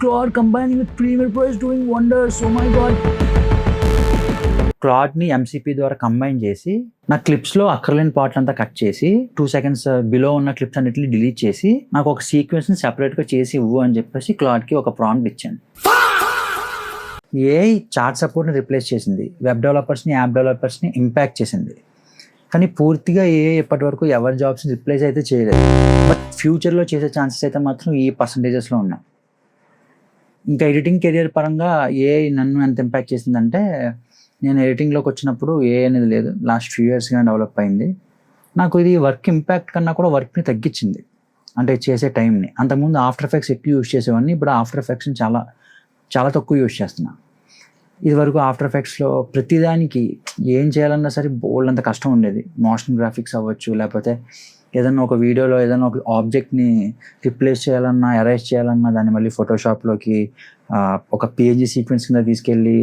Claude combining with Premiere Pro is doing wonders. Oh my god. క్లాడ్ని MCP ద్వారా combine చేసి నా క్లిప్స్లో అక్కర్లేని పార్ట్ అంతా కట్ చేసి 2 seconds బిలో ఉన్న క్లిప్స్ అన్నిటిని డిలీట్ చేసి నాకు ఒక సీక్వెన్స్ని సెపరేట్గా చేసి ఇవ్వు అని చెప్పేసి క్లాడ్కి ఒక ప్రాంప్ట్ ఇచ్చాను. ఏఐ చాట్ సపోర్ట్ని రిప్లేస్ చేసింది, వెబ్ డెవలపర్స్ని, యాప్ డెవలపర్స్ని ఇంపాక్ట్ చేసింది. కానీ పూర్తిగా ఏఐ ఇప్పటి వరకు ఎవరి జాబ్స్ని రిప్లేస్ అయితే చేయలేదు. బట్ ఫ్యూచర్లో చేసే ఛాన్సెస్ అయితే మాత్రం ఈ పర్సంటేజెస్లో ఉన్నాయి. ఇంకా ఎడిటింగ్ కెరియర్ పరంగా ఏఐ నన్ను ఎంత ఇంపాక్ట్ చేసిందంటే, నేను ఎడిటింగ్లోకి వచ్చినప్పుడు ఏఐ అనేది లేదు, లాస్ట్ ఫ్యూ ఇయర్స్గా డెవలప్ అయింది. నాకు ఇది వర్క్ ఇంపాక్ట్ కన్నా కూడా వర్క్ని తగ్గించింది, అంటే చేసే టైంని. అంతకుముందు ఆఫ్టర్ ఎఫెక్ట్స్ ఎక్కువ యూజ్ చేసేవాడిని, ఇప్పుడు ఆఫ్టర్ ఎఫెక్ట్స్ని చాలా చాలా తక్కువ యూజ్ చేస్తున్నా. ఇది వరకు ఆఫ్టర్ ఎఫెక్ట్స్లో ప్రతిదానికి ఏం చేయాలన్నా సరే బోల్డ్ అంత కష్టం ఉండేది. మోషన్ గ్రాఫిక్స్ అవ్వచ్చు, లేకపోతే ఏదన్నా ఒక వీడియోలో ఏదైనా ఒక ఆబ్జెక్ట్ని రిప్లేస్ చేయాలన్నా, ఎరేజ్ చేయాలన్నా దాన్ని మళ్ళీ ఫోటోషాప్లోకి ఒక పేజీ సీక్వెన్స్ కింద తీసుకెళ్ళి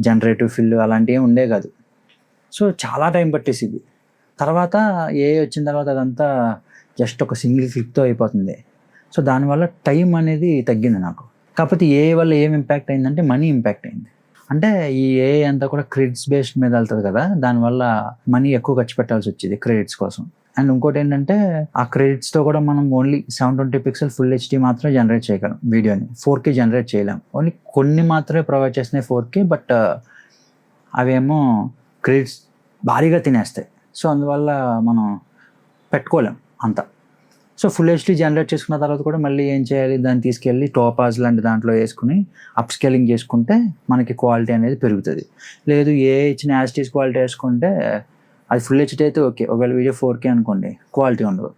జనరేటివ్ ఫిల్ అలాంటివి ఏమి ఉండే కాదు. సో చాలా టైం పట్టేసింది. తర్వాత ఏఐ వచ్చిన తర్వాత అదంతా జస్ట్ ఒక సింగిల్ క్లిక్తో అయిపోతుంది. సో దానివల్ల టైం అనేది తగ్గింది నాకు. కాకపోతే ఏఐ వల్ల ఏం ఇంపాక్ట్ అయిందంటే మనీ ఇంపాక్ట్ అయింది. అంటే ఈ ఏఐ అంతా కూడా క్రెడిట్స్ బేస్డ్ మీద వెళ్తుంది కదా, దానివల్ల మనీ ఎక్కువ ఖర్చు పెట్టాల్సి వచ్చేది క్రెడిట్స్ కోసం. అండ్ ఇంకోటి ఏంటంటే, ఆ క్రెడిట్స్తో కూడా మనం ఓన్లీ 720 pixel ఫుల్ హెచ్డీ మాత్రమే జనరేట్ చేయగలం వీడియోని, 4K జనరేట్ చేయలేం. ఓన్లీ కొన్ని మాత్రమే ప్రొవైడ్ చేస్తున్నాయి 4K, బట్ అవేమో క్రెడిట్స్ భారీగా తినేస్తాయి. సో అందువల్ల మనం పెట్టుకోలేం అంత. సో ఫుల్ హెచ్డీ జనరేట్ చేసుకున్న తర్వాత కూడా మళ్ళీ ఏం చేయాలి, దాన్ని తీసుకెళ్ళి టోపాజ్ లాంటి దాంట్లో వేసుకుని అప్ స్కేలింగ్ చేసుకుంటే మనకి క్వాలిటీ అనేది పెరుగుతుంది. లేదు ఏ ఇచ్చిన యాస్టీస్ క్వాలిటీ వేసుకుంటే అది ఫుల్ హెచ్డీ అయితే ఓకే, ఒకవేళ వీడియో 4K అనుకోండి క్వాలిటీ ఉండదు.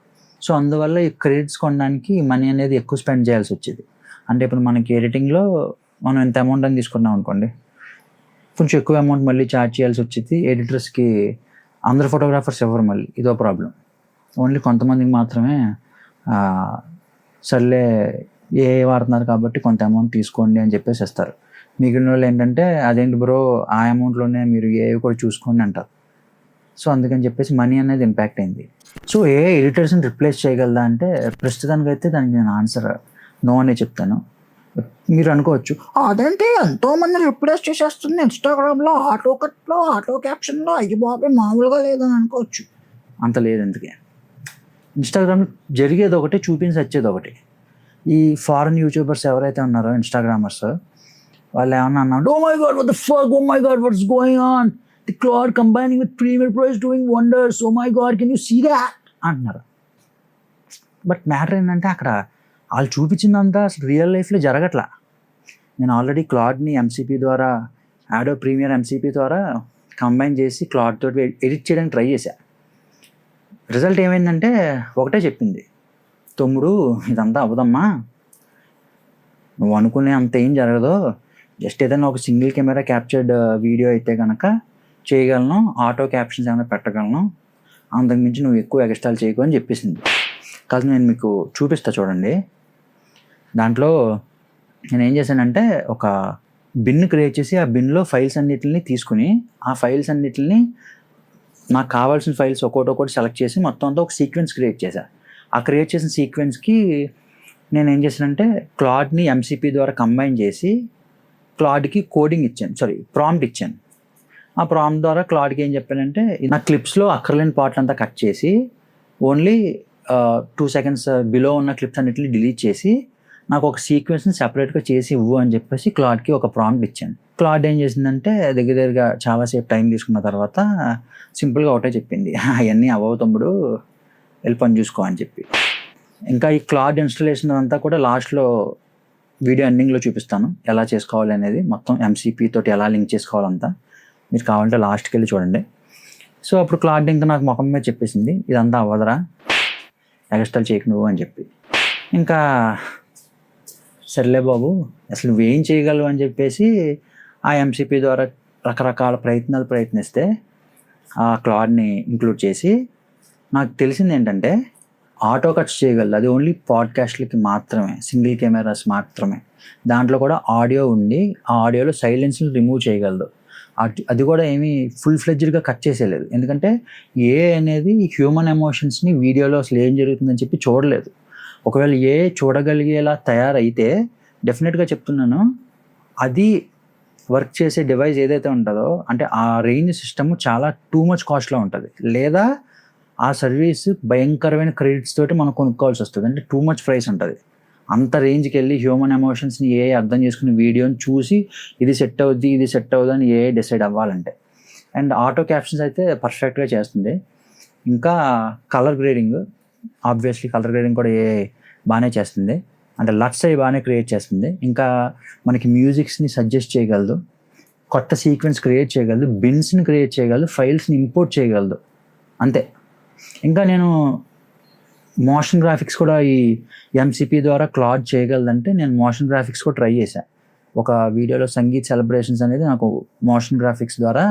సో అందువల్ల ఈ క్రెడిట్స్ కొనడానికి మనీ అనేది ఎక్కువ స్పెండ్ చేయాల్సి వచ్చేది. అంటే ఇప్పుడు మనకి ఎడిటింగ్లో మనం ఎంత అమౌంట్ అని తీసుకున్నాం అనుకోండి, కొంచెం ఎక్కువ అమౌంట్ మళ్ళీ ఛార్జ్ చేయాల్సి వచ్చేది. ఎడిటర్స్కి అందరు ఫోటోగ్రాఫర్స్ ఎవరు, మళ్ళీ ఇదో ప్రాబ్లం. ఓన్లీ కొంతమందికి మాత్రమే సర్లే ఏ వాడుతున్నారు కాబట్టి కొంత అమౌంట్ తీసుకోండి అని చెప్పేసి ఇస్తారు. మిగిలిన వాళ్ళు ఏంటంటే అదేంటి బ్రో ఆ అమౌంట్లోనే మీరు ఏ కూడా చూసుకోండి అంటారు. సో అందుకని చెప్పేసి మనీ అనేది ఇంపాక్ట్ అయింది. సో ఏ ఎడిటర్స్ని రిప్లేస్ చేయగలదా అంటే, ప్రస్తుతానికి అయితే దానికి నేను ఆన్సర్ నో అనే చెప్తాను. మీరు అనుకోవచ్చు అదేంటి ఎంతోమంది రిప్లేస్ చేసేస్తుంది ఇన్స్టాగ్రామ్లో, ఆటో కట్లో, ఆటో క్యాప్షన్లో, అయ్యి బాబే మామూలుగా లేదని అనుకోవచ్చు. అంత లేదు. ఎందుకే ఇన్స్టాగ్రామ్లో జరిగేది ఒకటి, చూపించి వచ్చేది ఒకటి. ఈ ఫారెన్ యూట్యూబర్స్ ఎవరైతే ఉన్నారో ఇన్స్టాగ్రామర్స్, వాళ్ళు ఏమన్నా అన్నారు, oh my God what the fuck, oh my God what's going on, the Claude combining with Premiere Pro is doing wonders, oh my God can you see that అంటున్నారు. But matter ఏంటంటే, అక్కడ వాళ్ళు చూపించిందంతా అసలు real లైఫ్లో జరగట్లా. నేను already క్లాడ్ని MCP ద్వారా, యాడో premier MCP ద్వారా కంబైన్ చేసి క్లాడ్ తోటి ఎడిట్ చేయడానికి ట్రై చేశా. రిజల్ట్ ఏమైందంటే ఒకటే చెప్పింది, తమ్ముడు ఇదంతా అవ్వదమ్మా, నువ్వు అనుకునే అంత ఏం జరగదు, జస్ట్ ఏదైనా ఒక సింగిల్ కెమెరా క్యాప్చర్డ్ వీడియో అయితే కనుక చేయగలను, ఆటో క్యాప్షన్స్ ఏమైనా పెట్టగలను, అంతకుమించి నువ్వు ఎక్కువ ఎక్స్ట్రాలు చేయకు అని చెప్పేసింది. కాదు నేను మీకు చూపిస్తా చూడండి. దాంట్లో నేను ఏం చేశానంటే, ఒక బిన్ క్రియేట్ చేసి ఆ బిన్లో ఫైల్స్ అన్నిటిని తీసుకుని, ఆ ఫైల్స్ అన్నిటిని నాకు కావాల్సిన ఫైల్స్ ఒక్కొక్కటి సెలెక్ట్ చేసి మొత్తం అంతా ఒక సీక్వెన్స్ క్రియేట్ చేశాను. ఆ క్రియేట్ చేసిన సీక్వెన్స్కి నేను ఏం చేశానంటే, క్లాడ్ని ఎంసీపీ ద్వారా కంబైన్ చేసి క్లాడ్కి కోడింగ్ ఇచ్చాను, ప్రాంప్ట్ ఇచ్చాను. ఆ ప్రాంప్ట్ ద్వారా క్లాడ్కి ఏం చెప్పానంటే, నా క్లిప్స్లో అక్కర్లేని పార్ట్ అంతా కట్ చేసి ఓన్లీ 2 seconds బిలో ఉన్న క్లిప్స్ అన్నిటిని డిలీట్ చేసి నాకు ఒక సీక్వెన్స్ని సెపరేట్గా చేసి ఇవ్వు అని చెప్పేసి క్లాడ్కి ఒక ప్రాంప్ట్ ఇచ్చాను. క్లాడ్ ఏం చేసిందంటే, దగ్గరగా చాలాసేపు టైం తీసుకున్న తర్వాత సింపుల్గా ఒకటే చెప్పింది, అవన్నీ అవ్వవు తమ్ముడు, వెళ్ళి పని చూసుకో అని చెప్పి. ఇంకా ఈ క్లాడ్ ఇన్స్టాలేషన్ అంతా కూడా లాస్ట్లో వీడియో ఎండింగ్లో చూపిస్తాను ఎలా చేసుకోవాలి అనేది, మొత్తం ఎంసీపీ తోటి ఎలా లింక్ చేసుకోవాలంతా. మీరు కావాలంటే లాస్ట్కి వెళ్ళి చూడండి. సో అప్పుడు క్లాడ్ ఇంకా నాకు ముఖం మీద చెప్పేసింది, ఇదంతా అవ్వదురా, ఎక్స్ట్రాలు చేయకు నువ్వు అని చెప్పి. ఇంకా సర్లే బాబు అసలు నువ్వేం చేయగలవు అని చెప్పేసి ఆ ఎంసీపీ ద్వారా రకరకాల ప్రయత్నాలు ప్రయత్నిస్తే ఆ క్లాడ్ని ఇంక్లూడ్ చేసి నాకు తెలిసింది ఏంటంటే, ఆటో కట్స్ చేయగలదు, అది ఓన్లీ పాడ్కాస్ట్లకి మాత్రమే, సింగిల్ కెమెరాస్ మాత్రమే. దాంట్లో కూడా ఆడియో ఉండి ఆ ఆడియోలో సైలెన్స్ని రిమూవ్ చేయగలదు. అది కూడా ఏమీ ఫుల్ ఫ్లెడ్జ్డ్గా కట్ చేసేయలేదు, ఎందుకంటే ఏ అనేది హ్యూమన్ ఎమోషన్స్ని వీడియోలో అసలు ఏం జరుగుతుందని చెప్పి చూడలేదు. ఒకవేళ ఏ చూడగలిగేలా తయారైతే డెఫినెట్గా చెప్తున్నాను, అది వర్క్ చేసే డివైస్ ఏదైతే ఉంటుందో అంటే ఆ రేంజ్ సిస్టమ్ చాలా టూ మచ్ కాస్ట్లో ఉంటుంది, లేదా ఆ సర్వీస్ భయంకరమైన క్రెడిట్స్ తోటి మనం కొనుక్కోవాల్సి వస్తుంది. అంటే టూ మచ్ ప్రైస్ ఉంటుంది. అంత రేంజ్కి వెళ్ళి హ్యూమన్ ఎమోషన్స్ని ఏ అర్థం చేసుకుని వీడియోని చూసి ఇది సెట్ అవుద్ది ఇది సెట్ అవుద్ది అని ఏ డిసైడ్ అవ్వాలంటే. అండ్ ఆటో క్యాప్షన్స్ అయితే పర్ఫెక్ట్గా చేస్తుంది. ఇంకా colour grading, obviously colour grading కూడా ఏ బాగానే చేస్తుంది. అంటే లట్స్ అవి బాగానే క్రియేట్ చేస్తుంది. ఇంకా మనకి మ్యూజిక్స్ని సజెస్ట్ చేయగలదు, కొత్త సీక్వెన్స్ క్రియేట్ చేయగలదు, బిన్స్ని క్రియేట్ చేయగలదు, ఫైల్స్ని ఇంపోర్ట్ చేయగలదు, అంతే. ఇంకా నేను మోషన్ గ్రాఫిక్స్ కూడా ఈ ఎంసీపీ ద్వారా క్లాడ్ చేయగలదంటే నేను మోషన్ గ్రాఫిక్స్ కూడా ట్రై చేశాను. ఒక వీడియోలో సంగీత్ సెలబ్రేషన్స్ అనేది నాకు మోషన్ గ్రాఫిక్స్ ద్వారా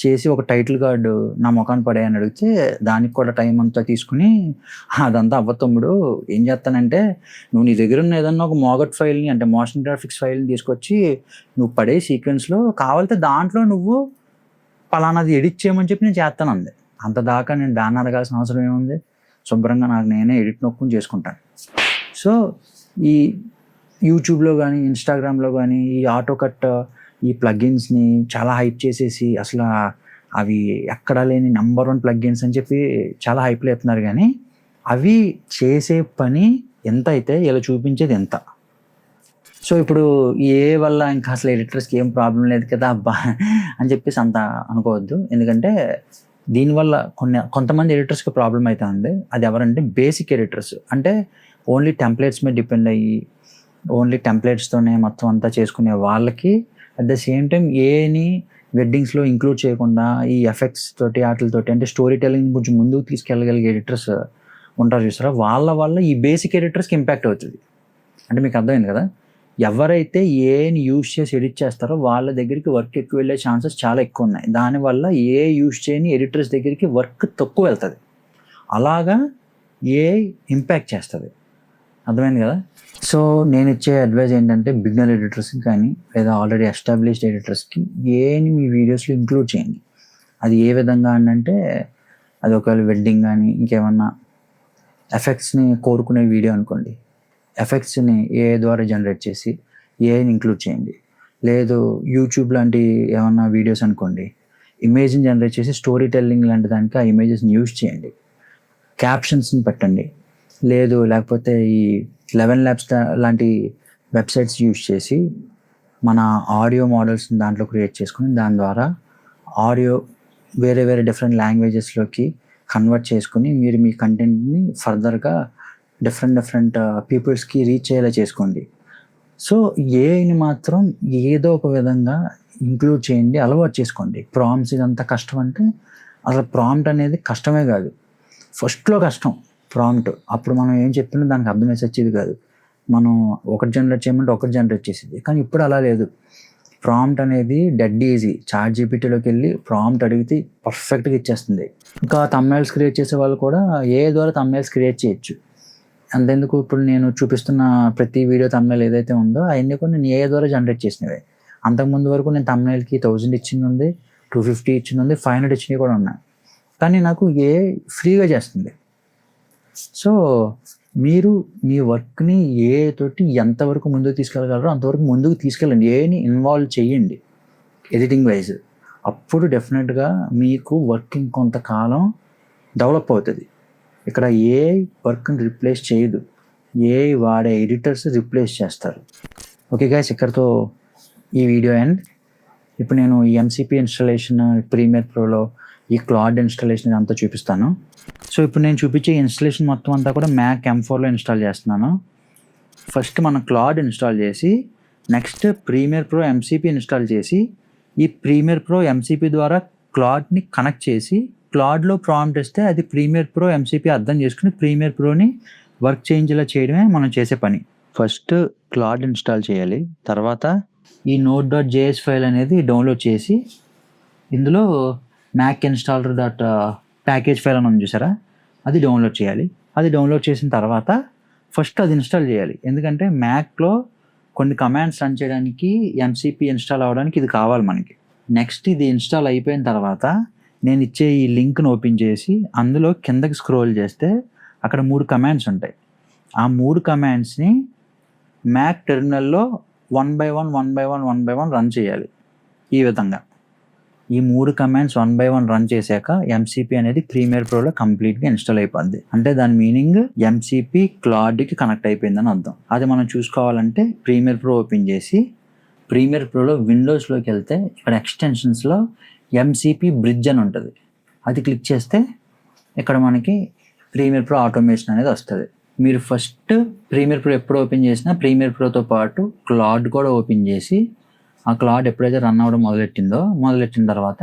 చేసి ఒక టైటిల్ కార్డు నా ముఖాన్ని పడేయని అడిగితే దానికి కూడా టైం అంతా తీసుకుని అదంతా అవ్వతమ్ముడు ఏం చేస్తానంటే నువ్వు నీ దగ్గర ఉన్న ఏదన్నా ఒక మోగట్ ఫైల్ని అంటే మోషన్ గ్రాఫిక్స్ ఫైల్ని తీసుకొచ్చి నువ్వు పడే సీక్వెన్స్లో కావాలితే దాంట్లో నువ్వు పలానాది ఎడిట్ చేయమని చెప్పి నేను చేస్తాను అంది. అంత దాకా నేను దాన్ని అడగాల్సిన అవసరం ఏముంది, శుభ్రంగా నాకు నేనే ఎడిట్ నొక్కుని చేసుకుంటాను. సో ఈ యూట్యూబ్లో కానీ ఇన్స్టాగ్రామ్లో కానీ ఈ ఆటో కట్ ఈ ప్లగ్గిన్స్ని చాలా హైప్ చేసేసి అసలు అవి ఎక్కడా లేని నెంబర్ 1 ప్లగ్గిన్స్ అని చెప్పి చాలా హైప్లో చెప్తున్నారు, కానీ అవి చేసే పని ఎంత అయితే ఇలా చూపించేది ఎంత. సో ఇప్పుడు ఏ వల్ల ఇంకా అసలు ఎడిటర్స్కి ఏం ప్రాబ్లం లేదు కదా అబ్బా అని చెప్పేసి అంత అనుకోవద్దు. ఎందుకంటే దీనివల్ల కొంతమంది ఎడిటర్స్కి ప్రాబ్లం అయితే ఉంది. అది ఎవరంటే బేసిక్ ఎడిటర్స్, అంటే ఓన్లీ టెంప్లెట్స్ మీద డిపెండ్ అయ్యి ఓన్లీ టెంప్లెట్స్తోనే మొత్తం అంతా చేసుకునే వాళ్ళకి, అట్ ద సేమ్ టైం ఏని వెడ్డింగ్స్లో ఇంక్లూడ్ చేయకుండా ఈ ఎఫెక్ట్స్ తోటి వాటితోటి అంటే స్టోరీ టెల్లింగ్ కొంచెం ముందుకు తీసుకెళ్ళగలిగే ఎడిటర్స్ ఉంటారు చూసారా, వాళ్ళ వల్ల ఈ బేసిక్ ఎడిటర్స్కి ఇంపాక్ట్ అవుతుంది. అంటే మీకు అర్థమైంది కదా, ఎవరైతే ఏని యూజ్ చేసి ఎడిట్ చేస్తారో వాళ్ళ దగ్గరికి వర్క్ ఎక్కువ వెళ్ళే ఛాన్సెస్ చాలా ఎక్కువ ఉన్నాయి. దానివల్ల ఏ యూజ్ చేయని ఎడిటర్స్ దగ్గరికి వర్క్ తక్కువ వెళ్తుంది. అలాగా ఏ ఇంపాక్ట్ చేస్తుంది, అర్థమైంది కదా. సో నేను ఇచ్చే అడ్వైజ్ ఏంటంటే బిగినర్ ఎడిటర్స్కి కానీ లేదా ఆల్రెడీ ఎస్టాబ్లిష్డ్ ఎడిటర్స్కి ఏని మీ వీడియోస్లో ఇంక్లూడ్ చేయండి. అది ఏ విధంగా అంటే అది ఒకవేళ వెడ్డింగ్ కానీ ఇంకేమన్నా ఎఫెక్ట్స్ని కోరుకునే వీడియో అనుకోండి, ఎఫెక్ట్స్ని ఏ ద్వారా జనరేట్ చేసి ఏని ఇంక్లూడ్ చేయండి. లేదు యూట్యూబ్ లాంటి ఏమన్నా వీడియోస్ అనుకోండి, ఇమేజ్ని జనరేట్ చేసి స్టోరీ టెల్లింగ్ లాంటి దానికి ఆ ఇమేజెస్ని యూజ్ చేయండి, క్యాప్షన్స్ని పెట్టండి. లేదు లేకపోతే ఈ 11 Labs లాంటి వెబ్సైట్స్ యూజ్ చేసి మన ఆడియో మోడల్స్ని దాంట్లో క్రియేట్ చేసుకుని దాని ద్వారా ఆడియో వేరే వేరే డిఫరెంట్ లాంగ్వేజెస్లోకి కన్వర్ట్ చేసుకుని మీరు మీ కంటెంట్ని ఫర్దర్గా డిఫరెంట్ పీపుల్స్కి రీచ్ అయ్యేలా చేసుకోండి. సో ఏని మాత్రం ఏదో ఒక విధంగా ఇంక్లూడ్ చేయండి, అలవాటు చేసుకోండి. ప్రాంప్ట్స్ ఇదంతా కష్టం అంటే అసలు ప్రాంప్ట్ అనేది కష్టమే కాదు, ఫస్ట్లో కష్టం ప్రాంప్ట్. అప్పుడు మనం ఏం చెప్పినా దానికి అర్థం వేసి వచ్చేది కాదు, మనం ఒకటి జనరేట్ చేయమంటే ఒకటి జనరేట్ చేసేది. కానీ ఇప్పుడు అలా లేదు, ప్రాంప్ట్ అనేది డెడ్ ఈజీ. చాట్ జీపీటీలోకి వెళ్ళి ప్రాంప్ట్ అడిగితే పర్ఫెక్ట్గా ఇచ్చేస్తుంది. ఇంకా థంబ్నెయిల్స్ క్రియేట్ చేసే వాళ్ళు కూడా ఏ ద్వారా థంబ్నెయిల్స్ క్రియేట్ చేయొచ్చు. అంతెందుకు ఇప్పుడు నేను చూపిస్తున్న ప్రతి వీడియో థంబ్నెయిల్ ఏదైతే ఉందో అవన్నీ కూడా నేను ఏ ద్వారా జనరేట్ చేసినవే. అంతకుముందు వరకు నేను థంబ్నెయిల్కి 1000 ఇచ్చింది ఉంది, 250 ఇచ్చింది ఉంది, 500 ఇచ్చినవి కూడా ఉన్నాయి. కానీ నాకు ఏ ఫ్రీగా చేస్తుంది. సో మీరు మీ వర్క్ని ఏ తోటి ఎంతవరకు ముందుకు తీసుకెళ్ళగలరో అంతవరకు ముందుకు తీసుకెళ్ళండి, ఏని ఇన్వాల్వ్ చేయండి ఎడిటింగ్ వైజ్. అప్పుడు డెఫినెట్గా మీకు వర్కింగ్ కొంతకాలం డెవలప్ అవుతుంది. ఇక్కడ ఏ వర్క్ని రిప్లేస్ చేయదు, ఏ వాడే ఎడిటర్స్ రిప్లేస్ చేస్తారు. ఓకే గైస్, ఇక్కడితో ఈ వీడియో ఎండ్. ఇప్పుడు నేను ఈ ఎంసీపీ ఇన్స్టాలేషన్ ప్రీమియర్ ప్రోలో ఈ క్లాడ్ ఇన్స్టాలేషన్ అంతా చూపిస్తాను. సో ఇప్పుడు నేను చూపించే ఇన్స్టాలేషన్ మొత్తం అంతా కూడా మ్యాక్ M4లో ఇన్స్టాల్ చేస్తున్నాను. ఫస్ట్ మనం క్లాడ్ ఇన్స్టాల్ చేసి next Premiere Pro MCP install చేసి ఈ ప్రీమియర్ ప్రో ఎంసీపీ ద్వారా క్లాడ్ని కనెక్ట్ చేసి క్లాడ్లో ప్రాంప్ట్ ఇస్తే అది ప్రీమియర్ ప్రో ఎంసీపీ అర్థం చేసుకుని ప్రీమియర్ ప్రోని వర్క్ చేయించేలా చేయడమే మనం చేసే పని. ఫస్ట్ క్లాడ్ ఇన్స్టాల్ చేయాలి, తర్వాత ఈ node.js ఫైల్ అనేది డౌన్లోడ్ చేసి ఇందులో మ్యాక్ ఇన్స్టాలర్ ప్యాకేజ్ ఫైల్ అని ఉంది చూసారా, అది డౌన్లోడ్ చేయాలి. అది డౌన్లోడ్ చేసిన తర్వాత ఫస్ట్ అది ఇన్స్టాల్ చేయాలి, ఎందుకంటే మ్యాక్లో కొన్ని కమాండ్స్ రన్ చేయడానికి ఎంసీపీ ఇన్స్టాల్ అవ్వడానికి ఇది కావాలి మనకి. నెక్స్ట్ ఇది ఇన్స్టాల్ అయిపోయిన తర్వాత నేను ఇచ్చే ఈ లింక్ను ఓపెన్ చేసి అందులో కిందకి స్క్రోల్ చేస్తే అక్కడ 3 కమాండ్స్ ఉంటాయి. ఆ 3 కమాండ్స్ని మ్యాక్ టెర్మినల్లో 1 by 1 రన్ చేయాలి. ఈ విధంగా ఈ 3 కమాండ్స్ 1 by 1 రన్ చేశాక ఎంసీపీ అనేది ప్రీమియర్ ప్రోలో కంప్లీట్గా ఇన్స్టాల్ అయిపోద్ది. అంటే దాని మీనింగ్ ఎంసీపీ క్లాడ్కి కనెక్ట్ అయిపోయిందని అర్థం. అది మనం చూసుకోవాలంటే ప్రీమియర్ ప్రో ఓపెన్ చేసి ప్రీమియర్ ప్రోలో విండోస్లోకి వెళ్తే ఇక్కడ ఎక్స్టెన్షన్స్లో ఎంసీపీ బ్రిడ్జ్ అని ఉంటుంది. అది క్లిక్ చేస్తే ఇక్కడ మనకి ప్రీమియర్ ప్రో ఆటోమేషన్ అనేది వస్తుంది. మీరు ఫస్ట్ ప్రీమియర్ ప్రో ఎప్పుడు ఓపెన్ చేసినా ప్రీమియర్ ప్రోతో పాటు క్లాడ్ కూడా ఓపెన్ చేసి ఆ క్లాడ్ ఎప్పుడైతే రన్ అవ్వడం మొదలెట్టిన తర్వాత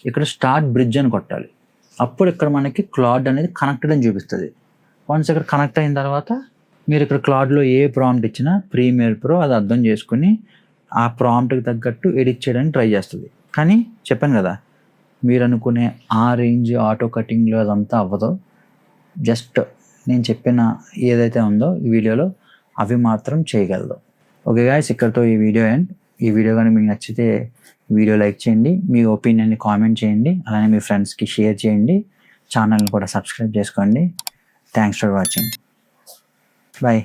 ఇక్కడ స్టార్ట్ బ్రిడ్జ్ అని కొట్టాలి. అప్పుడు ఇక్కడ మనకి క్లాడ్ అనేది కనెక్టెడ్ అని చూపిస్తుంది. వన్స్ ఇక్కడ కనెక్ట్ అయిన తర్వాత మీరు ఇక్కడ క్లాడ్లో ఏ ప్రాంప్ట్ ఇచ్చినా ప్రీమియర్ ప్రో అది అర్థం చేసుకుని ఆ ప్రాంప్ట్కి తగ్గట్టు ఎడిట్ చేయడానికి ట్రై చేస్తుంది. కానీ చెప్పాను కదా, మీరు అనుకునే ఆ రేంజ్ ఆటో కటింగ్లో అదంతా అవ్వదు. జస్ట్ నేను చెప్పిన ఏదైతే ఉందో ఈ వీడియోలో అవి మాత్రం చేయగలదు. ఓకే గాయ్స్, ఇక్కడితో ఈ వీడియో ఎండ్. ఈ వీడియో కానీ మీకు నచ్చితే వీడియో లైక్ చేయండి, మీ ఒపీనియన్ని కామెంట్ చేయండి, అలానే మీ ఫ్రెండ్స్కి షేర్ చేయండి, ఛానల్ని కూడా సబ్స్క్రైబ్ చేసుకోండి. Thanks for watching. బాయ్.